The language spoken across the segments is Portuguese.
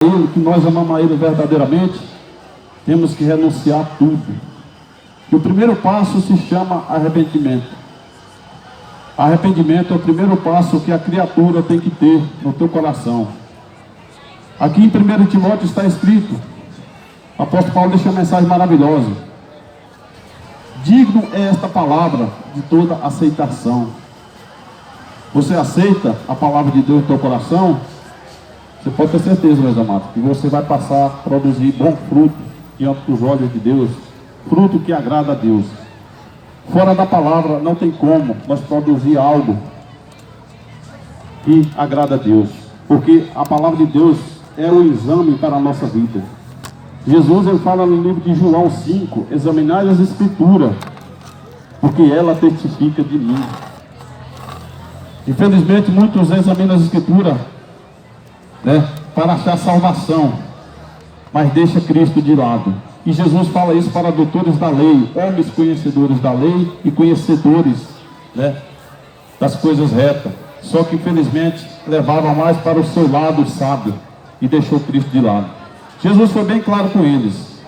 Ele, que nós amamos a Ele verdadeiramente, temos que renunciar a tudo. E o primeiro passo se chama arrependimento. Arrependimento é o primeiro passo que a criatura tem que ter no teu coração. Aqui em 1 Timóteo está escrito, o apóstolo Paulo deixa uma mensagem maravilhosa. Digno é esta palavra de toda aceitação. Você aceita a palavra de Deus no teu coração? Você pode ter certeza, meus amados, que você vai passar a produzir bom fruto diante dos olhos de Deus, fruto que agrada a Deus. Fora da palavra não tem como nós produzir algo que agrada a Deus, porque a palavra de Deus é o exame para a nossa vida. Jesus, ele fala no livro de João 5, examinai as escrituras, porque ela testifica de mim. Infelizmente muitos examinam as escrituras, para achar salvação, mas deixa Cristo de lado. E Jesus fala isso para doutores da lei, homens conhecedores da lei e conhecedores, das coisas retas. Só que infelizmente levava mais para o seu lado sábio e deixou Cristo de lado. Jesus foi bem claro com eles.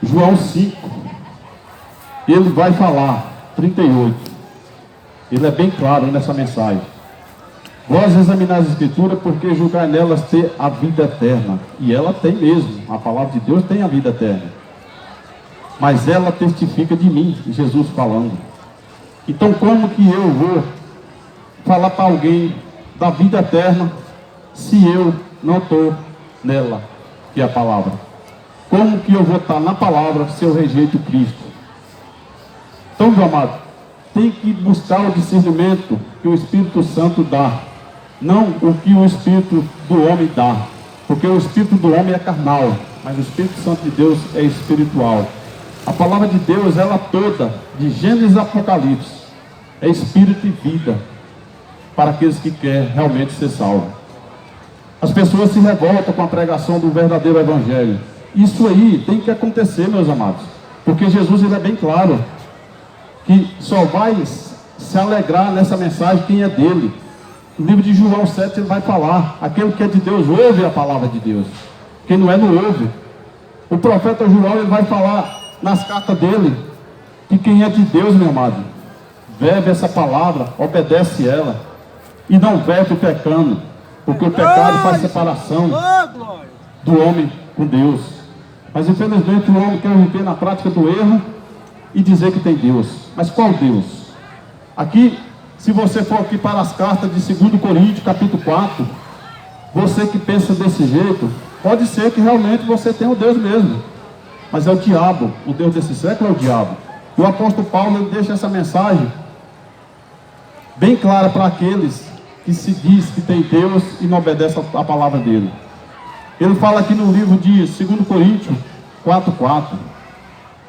João 5, ele vai falar, 38. Ele é bem claro nessa mensagem. Vós examinais as escrituras, porque julgai nelas ter a vida eterna. E ela tem mesmo, a palavra de Deus tem a vida eterna. Mas ela testifica de mim, Jesus falando. Então como que eu vou falar para alguém da vida eterna, se eu não estou nela, que é a palavra? Como que eu vou estar na palavra, se eu rejeito Cristo? Então, meu amado, tem que buscar o discernimento que o Espírito Santo dá, não o que o Espírito do homem dá, porque o Espírito do homem é carnal, mas o Espírito Santo de Deus é espiritual. A palavra de Deus, ela toda, de Gênesis a Apocalipse, é espírito e vida, para aqueles que querem realmente ser salvos. As pessoas se revoltam com a pregação do verdadeiro Evangelho. Isso aí tem que acontecer, meus amados, porque Jesus, ele é bem claro, que só vai se alegrar nessa mensagem quem é dele. No livro de João 7 ele vai falar, aquele que é de Deus ouve a palavra de Deus, quem não é não ouve. O profeta João, ele vai falar nas cartas dele, que quem é de Deus, meu amado, vive essa palavra, obedece ela, e não vive pecando, porque o pecado faz separação do homem com Deus. Mas infelizmente o homem quer viver na prática do erro e dizer que tem Deus. Mas qual Deus? Aqui, se você for aqui para as cartas de 2 Coríntios, capítulo 4, você que pensa desse jeito, pode ser que realmente você tenha o Deus mesmo, mas é o diabo, o Deus desse século é o diabo. E o apóstolo Paulo, ele deixa essa mensagem bem clara para aqueles que se diz que tem Deus e não obedece a palavra dele. Ele fala aqui no livro de 2 Coríntios 4:4,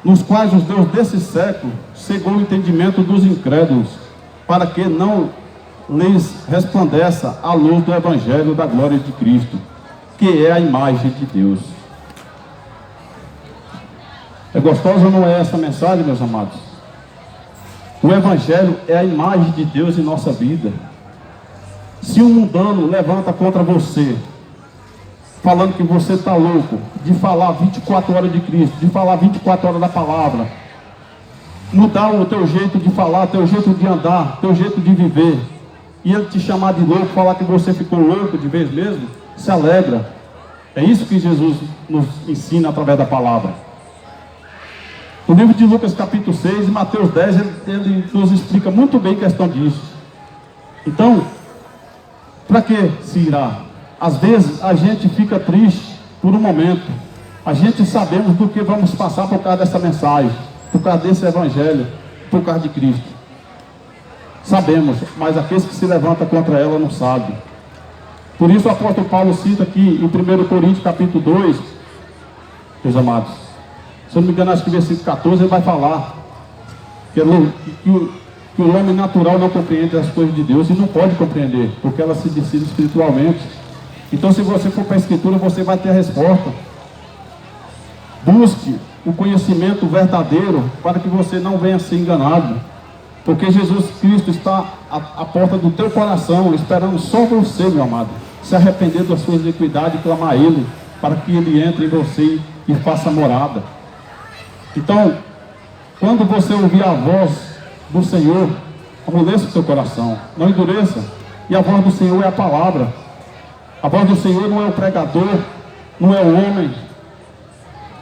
nos quais os Deus desse século cegou o entendimento dos incrédulos, para que não lhes resplandeça a luz do Evangelho da glória de Cristo, que é a imagem de Deus. É gostosa ou não é essa mensagem, meus amados? O Evangelho é a imagem de Deus em nossa vida. Se um mundano levanta contra você, falando que você está louco, de falar 24 horas de Cristo, de falar 24 horas da palavra, mudar o teu jeito de falar, teu jeito de andar, teu jeito de viver, e ele te chamar de louco, falar que você ficou louco de vez mesmo, se alegra. É isso que Jesus nos ensina através da palavra. No livro de Lucas capítulo 6 e Mateus 10, ele nos explica muito bem a questão disso. Então, para que se irá? Às vezes a gente fica triste por um momento. A gente sabemos do que vamos passar por causa dessa mensagem, por causa desse Evangelho, por causa de Cristo. Sabemos, mas aqueles que se levantam contra ela não sabem. Por isso o apóstolo Paulo cita aqui em 1 Coríntios capítulo 2, meus amados, se eu não me engano, acho que versículo 14, ele vai falar que o homem natural não compreende as coisas de Deus, e não pode compreender, porque ela se decide espiritualmente. Então, se você for para a Escritura, você vai ter a resposta. Busque o conhecimento verdadeiro, para que você não venha ser enganado, porque Jesus Cristo está à porta do teu coração, esperando só você, meu amado. se arrepender das suas iniquidades e clamar a Ele, para que Ele entre em você e faça morada. Então, quando você ouvir a voz do Senhor, amoleça o seu coração, não endureça. E a voz do Senhor é a palavra. A voz do Senhor não é o pregador, não é o homem,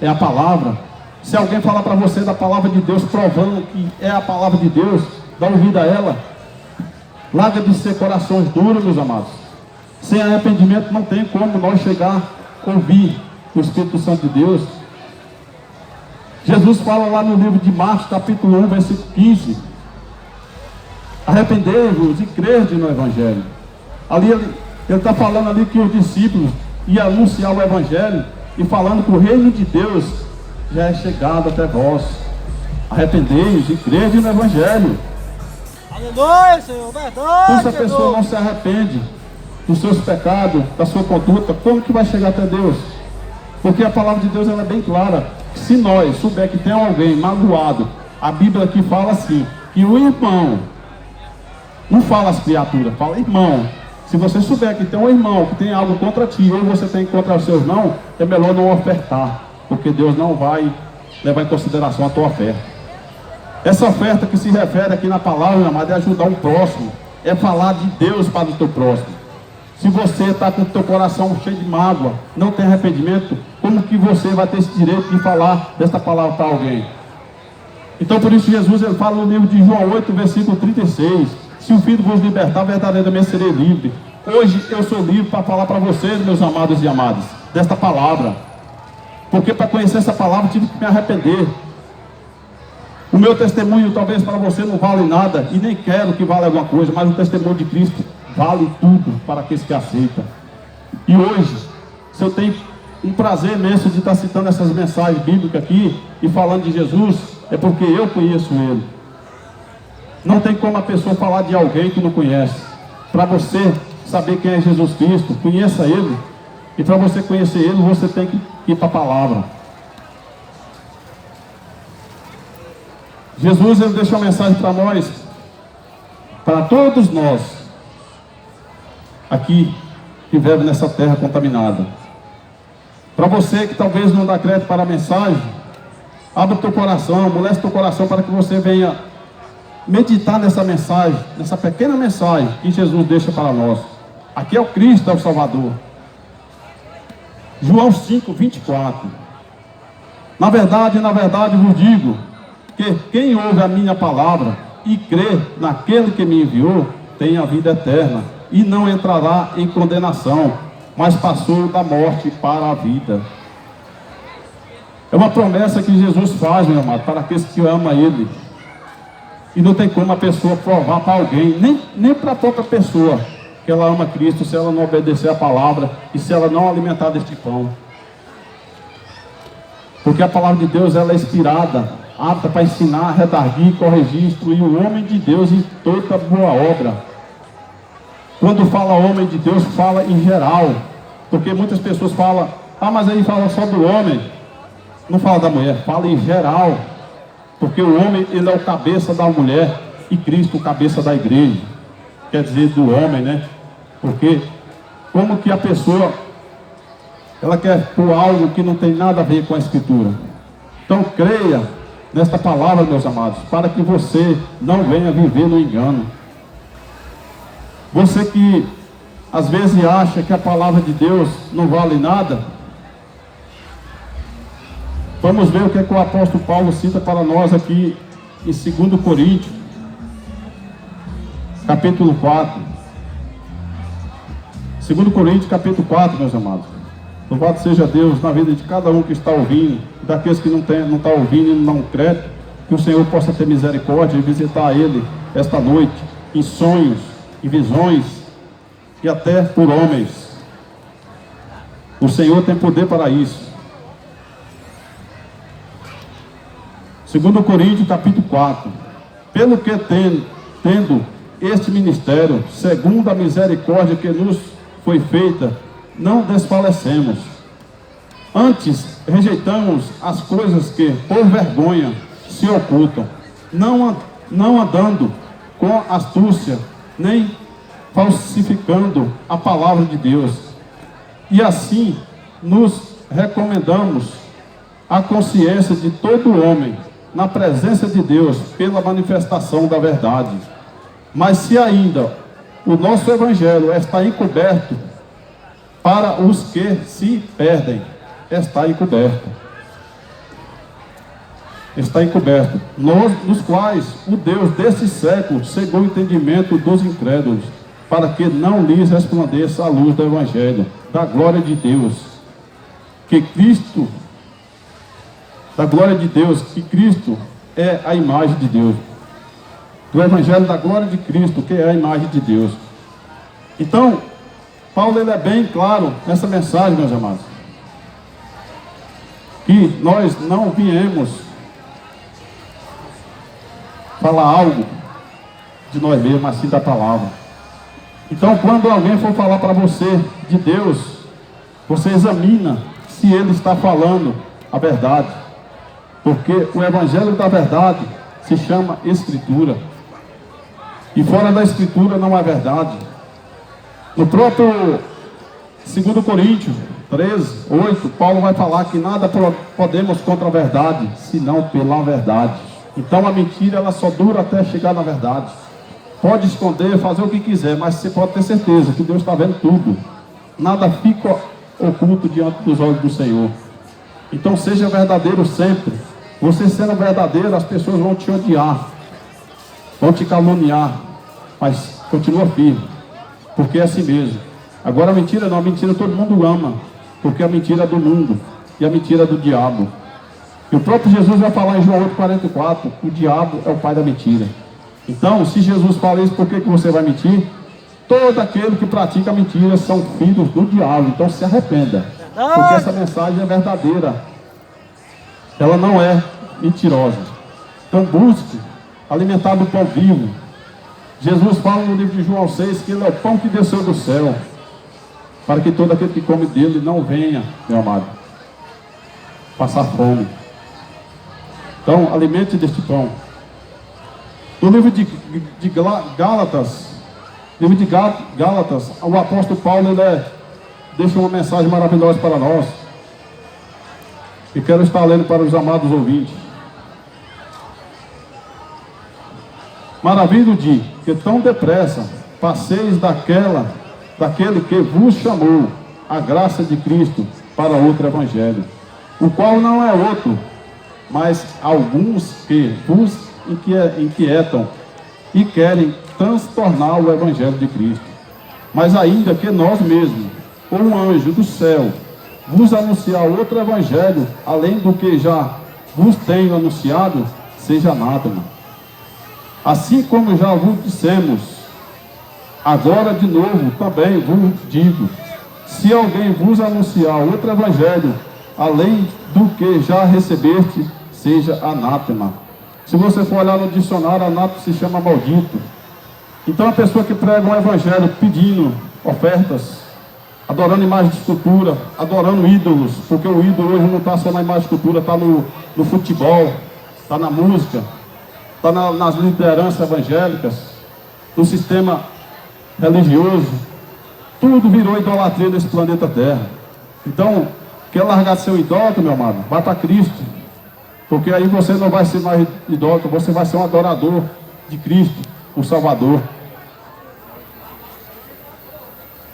é a palavra. Se alguém falar para você da palavra de Deus, provando que é a palavra de Deus, dá ouvido a ela. Larga de ser corações duros, meus amados. Sem arrependimento não tem como nós chegar a ouvir o Espírito Santo de Deus. Jesus fala lá no livro de Marcos, capítulo 1, versículo 15. Arrependei-vos e crede no Evangelho. Ali ele está falando ali que os discípulos iam anunciar o Evangelho e falando que o reino de Deus já é chegado até vós. Arrependei-vos e crede no Evangelho. Aleluia, Senhor, verdade. Então, se a pessoa não se arrepende dos seus pecados, da sua conduta, como que vai chegar até Deus? Porque a palavra de Deus ela é bem clara. Se nós souber que tem alguém magoado, a Bíblia aqui fala assim, que o irmão, não fala as criaturas, fala irmão. Se você souber que tem um irmão que tem algo contra ti, ou você tem contra o seu irmão, é melhor não ofertar, porque Deus não vai levar em consideração a tua oferta. Essa oferta que se refere aqui na palavra, meu amado, é ajudar um próximo, é falar de Deus para o teu próximo. Se você está com o teu coração cheio de mágoa, não tem arrependimento, como que você vai ter esse direito de falar desta palavra para alguém? Então por isso Jesus ele fala no livro de João 8, versículo 36, se o Filho vos libertar, verdadeiramente serei livre. Hoje eu sou livre para falar para vocês, meus amados e amadas, desta palavra. Porque para conhecer essa palavra eu tive que me arrepender. O meu testemunho talvez para você não vale nada, e nem quero que vale alguma coisa, mas o testemunho de Cristo vale tudo para aqueles que aceitam. E hoje, se eu tenho um prazer imenso de estar citando essas mensagens bíblicas aqui, e falando de Jesus, é porque eu conheço Ele. Não tem como a pessoa falar de alguém que não conhece. Para você saber quem é Jesus Cristo, conheça Ele. E para você conhecer Ele, você tem que ir para a palavra. Jesus ele deixou uma mensagem para nós, para todos nós, aqui, que vivem nessa terra contaminada. Para você que talvez não dá crédito para a mensagem, abra o teu coração, amolece o teu coração para que você venha meditar nessa mensagem, nessa pequena mensagem que Jesus deixa para nós. Aqui é o Cristo, é o Salvador. João 5, 24. Na verdade vos digo, que quem ouve a minha palavra e crê naquele que me enviou, tem a vida eterna, e não entrará em condenação, mas passou da morte para a vida. É uma promessa que Jesus faz, meu amado, para aqueles que amam Ele. E não tem como a pessoa provar para alguém, nem para a própria pessoa, que ela ama Cristo, se ela não obedecer a palavra e se ela não alimentar deste pão. Porque a palavra de Deus ela é inspirada, apta para ensinar, redarguir, corrigir, instruir o homem de Deus em toda boa obra. Quando fala homem de Deus, fala em geral. Porque muitas pessoas falam, mas aí fala só do homem. Não fala da mulher, fala em geral. Porque o homem, ele é o cabeça da mulher e Cristo o cabeça da igreja. Quer dizer, do homem, né? Porque como que a pessoa, ela quer pôr algo que não tem nada a ver com a Escritura. Então creia nesta palavra, meus amados, para que você não venha viver no engano. Você que às vezes acha que a palavra de Deus não vale nada, vamos ver o que é que o apóstolo Paulo cita para nós aqui em 2 Coríntios, capítulo 4. 2 Coríntios, capítulo 4, meus amados. Louvado seja Deus na vida de cada um que está ouvindo, daqueles que não estão ouvindo e não creem, que o Senhor possa ter misericórdia e visitar ele esta noite, em sonhos, em visões, e até por homens. O Senhor tem poder para isso. 2 Coríntios, capítulo 4. Pelo que tendo este ministério, segundo a misericórdia que nos foi feita, não desfalecemos. Antes, rejeitamos as coisas que, por vergonha, se ocultam, não andando com astúcia, nem falsificando a palavra de Deus. E assim nos recomendamos a consciência de todo homem na presença de Deus pela manifestação da verdade. Mas se ainda o nosso evangelho está encoberto, para os que se perdem, está encoberto. Está encoberto, nos quais o Deus desse século cegou o entendimento dos incrédulos, para que não lhes resplandeça a luz do evangelho, da glória de Deus, que Cristo é a imagem de Deus, do evangelho da glória de Cristo, que é a imagem de Deus. Então, Paulo ele é bem claro nessa mensagem, meus amados, que nós não viemos falar algo de nós mesmos, mas sim da palavra. Então, quando alguém for falar para você de Deus, você examina se ele está falando a verdade, porque o evangelho da verdade se chama Escritura, e fora da Escritura não há verdade. No próprio 2 Coríntios 13, 8, Paulo vai falar que nada podemos contra a verdade, senão pela verdade. Então a mentira ela só dura até chegar na verdade. Pode esconder, fazer o que quiser, mas você pode ter certeza que Deus está vendo tudo. Nada fica oculto diante dos olhos do Senhor. Então seja verdadeiro sempre. Você sendo verdadeiro, as pessoas vão te odiar, vão te caluniar, mas continua firme, porque é assim mesmo. Agora a mentira não, a mentira todo mundo ama, porque a mentira é do mundo e a mentira é do diabo. E o próprio Jesus vai falar em João 8,44, o diabo é o pai da mentira. Então, se Jesus fala isso, por que você vai mentir? Todo aquele que pratica mentira são filhos do diabo. Então se arrependa, porque essa mensagem é verdadeira, ela não é mentirosa. Então busque alimentar do pão vivo. Jesus fala no livro de João 6 que ele é o pão que desceu do céu, para que todo aquele que come dele não venha, meu amado, passar fome. Então alimente deste pão. No livro de Gálatas, o apóstolo Paulo deixa uma mensagem maravilhosa para nós, e quero estar lendo para os amados ouvintes. Maravilho de que tão depressa passeis daquele que vos chamou a graça de Cristo para outro evangelho, o qual não é outro, mas alguns que vos inquietam e querem transtornar o evangelho de Cristo. Mas ainda que nós mesmos, ou um anjo do céu, vos anunciar outro evangelho, além do que já vos tenho anunciado, seja anátema. Assim como já vos dissemos, agora de novo também vos digo, se alguém vos anunciar outro evangelho, além do que já recebeste, seja anátema. Se você for olhar no dicionário, anátema se chama maldito. Então a pessoa que prega um evangelho pedindo ofertas, adorando imagem de escultura, adorando ídolos, porque o ídolo hoje não está só na imagem de escultura, está no futebol, está na música, está nas lideranças evangélicas, no sistema religioso. Tudo virou idolatria nesse planeta Terra. Então, quer largar de ser um idólatra, meu amado? Vá para Cristo, porque aí você não vai ser mais idólatra, você vai ser um adorador de Cristo, o Salvador.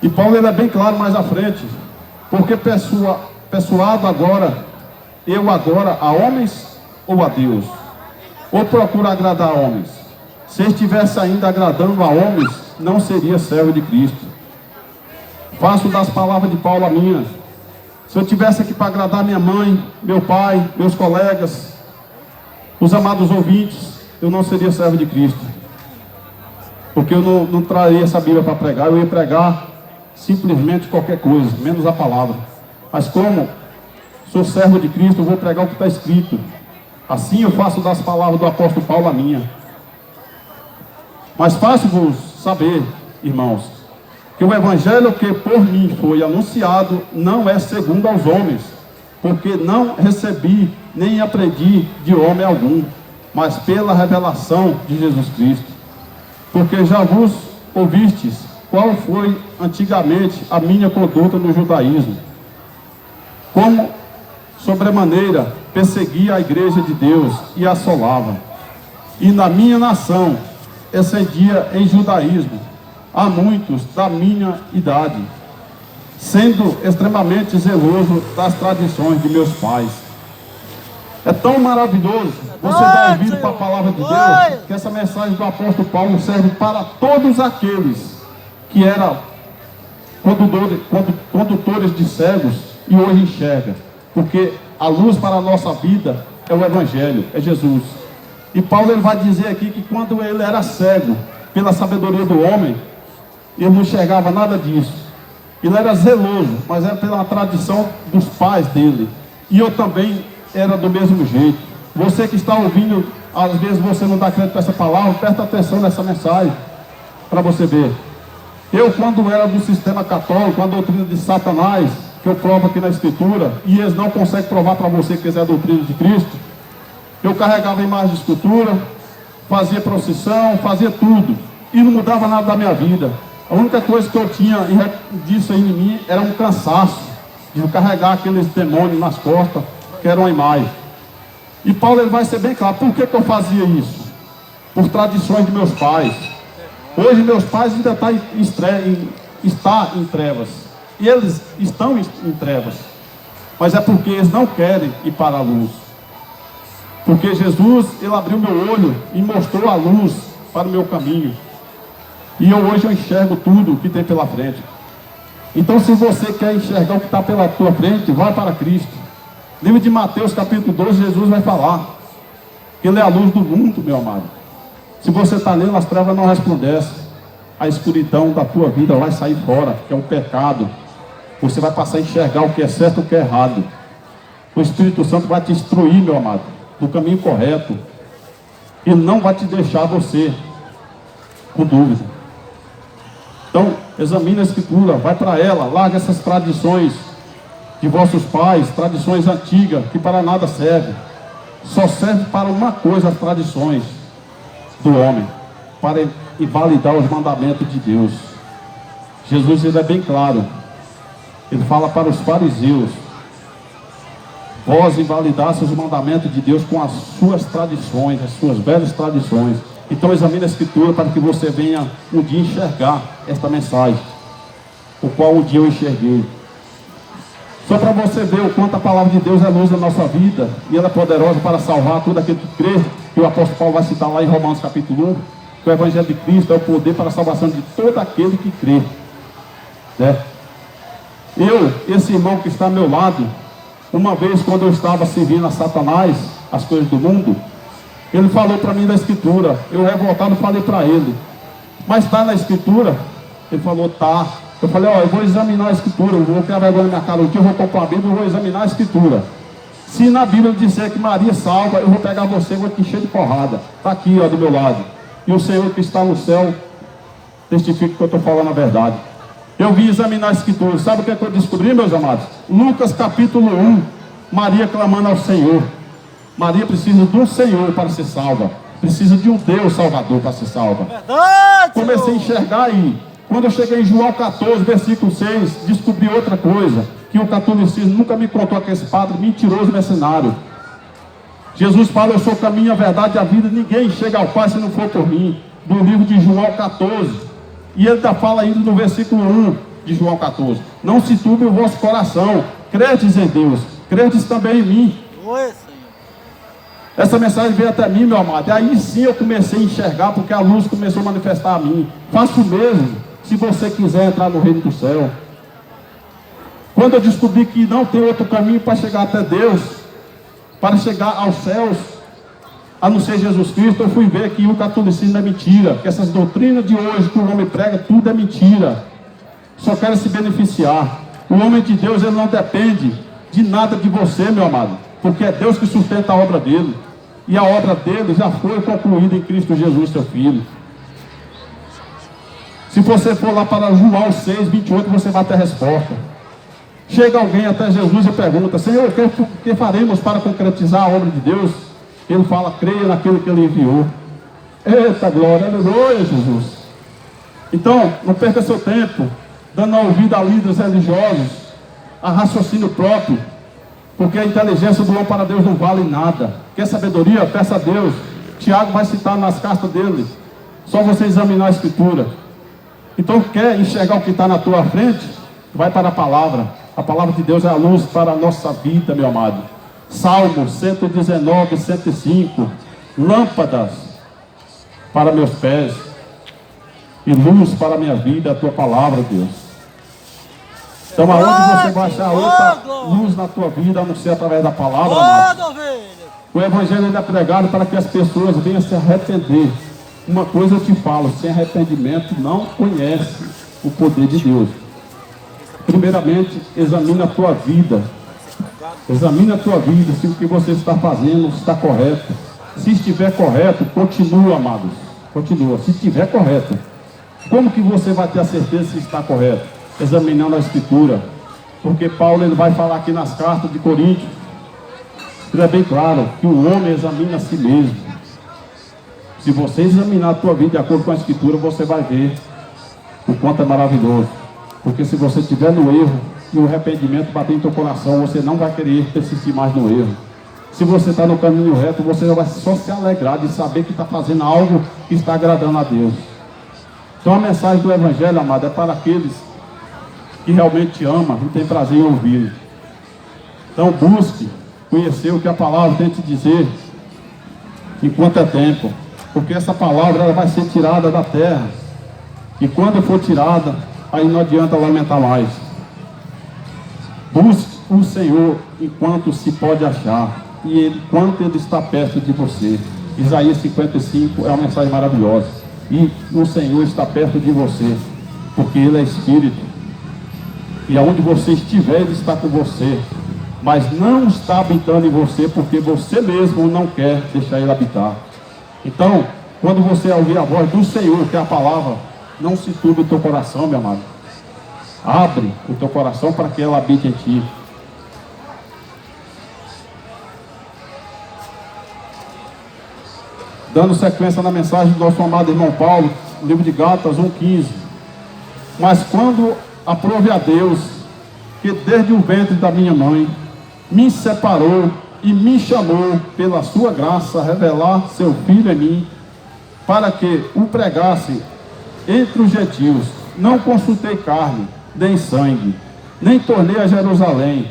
E Paulo ele é bem claro mais à frente, porque persuado agora, eu agora a homens ou a Deus? Ou procuro agradar a homens? Se estivesse ainda agradando a homens, não seria servo de Cristo. Faço das palavras de Paulo a minha. Se eu tivesse aqui para agradar minha mãe, meu pai, meus colegas, os amados ouvintes, eu não seria servo de Cristo, porque eu não traria essa Bíblia para pregar. Eu ia pregar simplesmente qualquer coisa, menos a palavra. Mas como sou servo de Cristo, eu vou pregar o que está escrito. Assim eu faço das palavras do apóstolo Paulo a minha. Mas faço-vos saber, irmãos, que o evangelho que por mim foi anunciado não é segundo aos homens, porque não recebi nem aprendi de homem algum, mas pela revelação de Jesus Cristo. Porque já vos ouvistes qual foi antigamente a minha conduta no judaísmo. Como, sobremaneira, perseguia a igreja de Deus e assolava. E na minha nação excedia em judaísmo a muitos da minha idade, sendo extremamente zeloso das tradições de meus pais. É tão maravilhoso você dar ouvido para a palavra de Deus, que essa mensagem do apóstolo Paulo serve para todos aqueles que eram condutores de cegos e hoje enxergam, porque a luz para a nossa vida é o Evangelho, é Jesus. E Paulo ele vai dizer aqui que quando ele era cego, pela sabedoria do homem, ele não enxergava nada disso. Ele era zeloso, mas era pela tradição dos pais dele. E eu também era do mesmo jeito. Você que está ouvindo, às vezes você não dá crédito para essa palavra, presta atenção nessa mensagem, para você ver. Eu, quando era do sistema católico, a doutrina de Satanás, que eu provo aqui na Escritura, e eles não conseguem provar para você que é a doutrina de Cristo, eu carregava a imagem de escultura, fazia procissão, fazia tudo, e não mudava nada da minha vida. A única coisa que eu tinha disso aí em mim era um cansaço de carregar aqueles demônios nas costas, que era uma imagem. E Paulo ele vai ser bem claro, por que eu fazia isso? Por tradições de meus pais. Hoje meus pais ainda estão em trevas, e eles estão em trevas, mas é porque eles não querem ir para a luz. Porque Jesus, ele abriu meu olho e mostrou a luz para o meu caminho. E hoje eu enxergo tudo o que tem pela frente. Então, se você quer enxergar o que está pela tua frente, vai para Cristo. Livro de Mateus, capítulo 12, Jesus vai falar que Ele é a luz do mundo, meu amado. Se você está nele, as trevas não resplandecem. A escuridão da tua vida vai sair fora, que é um pecado. Você vai passar a enxergar o que é certo e o que é errado. O Espírito Santo vai te instruir, meu amado, do caminho correto. Ele não vai te deixar você com dúvida. Então, examine a Escritura, vai para ela, larga essas tradições de vossos pais, tradições antigas, que para nada servem. Só serve para uma coisa as tradições do homem, para invalidar os mandamentos de Deus. Jesus ele é bem claro, ele fala para os fariseus: vós invalidastes os mandamentos de Deus com as suas tradições, as suas velhas tradições. Então examine a Escritura para que você venha um dia enxergar esta mensagem, o qual um dia eu enxerguei. Só para você ver o quanto a palavra de Deus é luz da nossa vida, e ela é poderosa para salvar todo aquele que crê, que o apóstolo Paulo vai citar lá em Romanos capítulo 1, que o Evangelho de Cristo é o poder para a salvação de todo aquele que crê, né? Esse irmão que está ao meu lado, uma vez quando eu estava servindo a Satanás, as coisas do mundo, ele falou para mim da Escritura. Eu revoltado falei para ele: mas está na Escritura? Ele falou: tá. Eu falei: ó, eu vou examinar a Escritura, eu vou criar vergonha na minha cara, um dia eu vou comprar a Bíblia e vou examinar a Escritura. Se na Bíblia disser que Maria salva, eu vou pegar você, vou te encher de porrada. Está aqui, ó, do meu lado. E o Senhor que está no céu testifica que eu estou falando a verdade. Eu vim examinar a Escritura. Sabe o que eu descobri, meus amados? Lucas capítulo 1, Maria clamando ao Senhor. Maria precisa de um Senhor para ser salva. Precisa de um Deus Salvador para ser salva. Verdade, comecei a enxergar aí. Quando eu cheguei em João 14, versículo 6, descobri outra coisa, que o catolicismo nunca me contou, que esse padre mentiroso mercenário. Jesus fala: eu sou o caminho, a verdade e a vida, ninguém chega ao Pai se não for por mim. Do livro de João 14. E ele ainda fala ainda no versículo 1 de João 14: não se turbe o vosso coração, credes em Deus, credes também em mim. Oi, Senhor. Essa mensagem veio até mim, meu amado, e aí sim eu comecei a enxergar, porque a luz começou a manifestar a mim. Faça o mesmo, se você quiser entrar no reino do céu. Quando eu descobri que não tem outro caminho para chegar até Deus, para chegar aos céus, a não ser Jesus Cristo, eu fui ver que o catolicismo é mentira, que essas doutrinas de hoje que o homem prega, tudo é mentira. Só querem se beneficiar. O homem de Deus, ele não depende de nada de você, meu amado, porque é Deus que sustenta a obra dele, e a obra dele já foi concluída em Cristo Jesus, seu Filho. Se você for lá para João 6, 28, você vai ter a resposta. Chega alguém até Jesus e pergunta: Senhor, o que faremos para concretizar a obra de Deus? Ele fala: creia naquilo que Ele enviou. Eita glória, aleluia, Jesus. Então, não perca seu tempo dando ouvido a líderes religiosos, a raciocínio próprio, porque a inteligência do homem para Deus não vale nada. Quer sabedoria? Peça a Deus. Tiago vai citar nas cartas dele. Só você examinar a Escritura. Então, quer enxergar o que está na tua frente? Vai para a palavra. A palavra de Deus é a luz para a nossa vida, meu amado. Salmo 119, 105. Lâmpadas para meus pés e luz para a minha vida, a tua palavra, Deus. Então, aonde você vai achar outra luz na tua vida, a não ser através da palavra, amado? O Evangelho ele é pregado para que as pessoas venham se arrepender. Uma coisa eu te falo, sem arrependimento não conhece o poder de Deus. Primeiramente, examina a tua vida. Examina a tua vida, se o que você está fazendo está correto. Se estiver correto, continua, amados. Continua. Se estiver correto, como que você vai ter a certeza se está correto? Examinando a Escritura. Porque Paulo ele vai falar aqui nas cartas de Coríntios. Ele é bem claro que o homem examina a si mesmo. Se você examinar a tua vida de acordo com a Escritura, você vai ver o quanto é maravilhoso. Porque se você estiver no erro e o arrependimento bater em teu coração, você não vai querer persistir mais no erro. Se você está no caminho reto, você vai só se alegrar de saber que está fazendo algo que está agradando a Deus. Então a mensagem do Evangelho, amado, é para aqueles que realmente amam e têm prazer em ouvir. Então busque conhecer o que a palavra tem a te dizer enquanto é tempo. Porque essa palavra ela vai ser tirada da terra. E quando for tirada, aí não adianta lamentar mais. Busque o Senhor enquanto se pode achar. E enquanto Ele está perto de você. Isaías 55 é uma mensagem maravilhosa. E o Senhor está perto de você. Porque Ele é Espírito. E aonde você estiver, Ele está com você. Mas não está habitando em você porque você mesmo não quer deixar Ele habitar. Então, quando você ouvir a voz do Senhor, que é a palavra, não se turbe o teu coração, meu amado. Abre o teu coração para que ela habite em ti. Dando sequência na mensagem do nosso amado irmão Paulo, no livro de Gálatas 1,15. Mas quando aprove a Deus, que desde o ventre da minha mãe, me separou e me chamou pela sua graça a revelar seu Filho em mim, para que o pregasse entre os gentios. Não consultei carne, nem sangue, nem tornei a Jerusalém,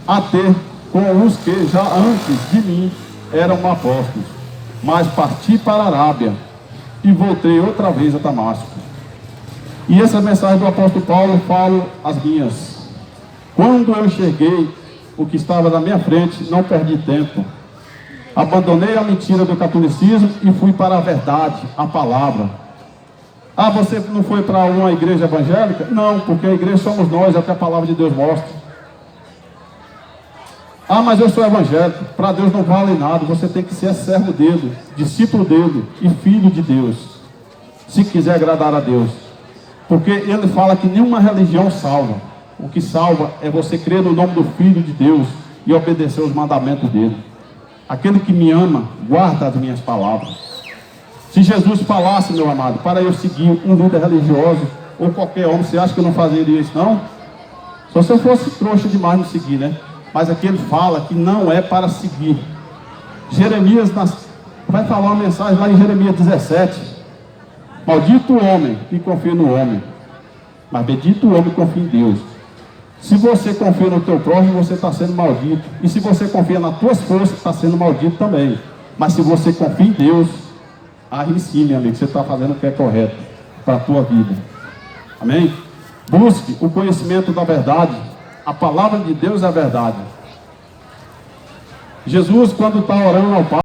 a ter com os que já antes de mim eram apóstolos, mas parti para a Arábia e voltei outra vez a Damasco. E essa mensagem do apóstolo Paulo falo as minhas. Quando eu enxerguei o que estava na minha frente, não perdi tempo. Abandonei a mentira do catolicismo e fui para a verdade, a palavra. Ah, você não foi para uma igreja evangélica? Não, porque a igreja somos nós, é o que a palavra de Deus mostra. Ah, mas eu sou evangélico. Para Deus não vale nada, você tem que ser servo dele, discípulo dele e filho de Deus, se quiser agradar a Deus. Porque ele fala que nenhuma religião salva. O que salva é você crer no nome do Filho de Deus e obedecer os mandamentos dele. Aquele que me ama, guarda as minhas palavras. Se Jesus falasse, meu amado, para eu seguir um líder religioso ou qualquer homem, você acha que eu não fazeria isso, não? Só se eu fosse trouxa demais não seguir, né? Mas aqui ele fala que não é para seguir. Jeremias vai falar uma mensagem lá em Jeremias 17. Maldito o homem que confia no homem, mas bendito o homem que confia em Deus. Se você confia no teu próximo, você está sendo maldito. E se você confia nas tuas forças, está sendo maldito também. Mas se você confia em Deus, aí sim, meu amigo, você está fazendo o que é correto para a tua vida. Amém? Busque o conhecimento da verdade. A palavra de Deus é a verdade. Jesus, quando está orando ao Pai,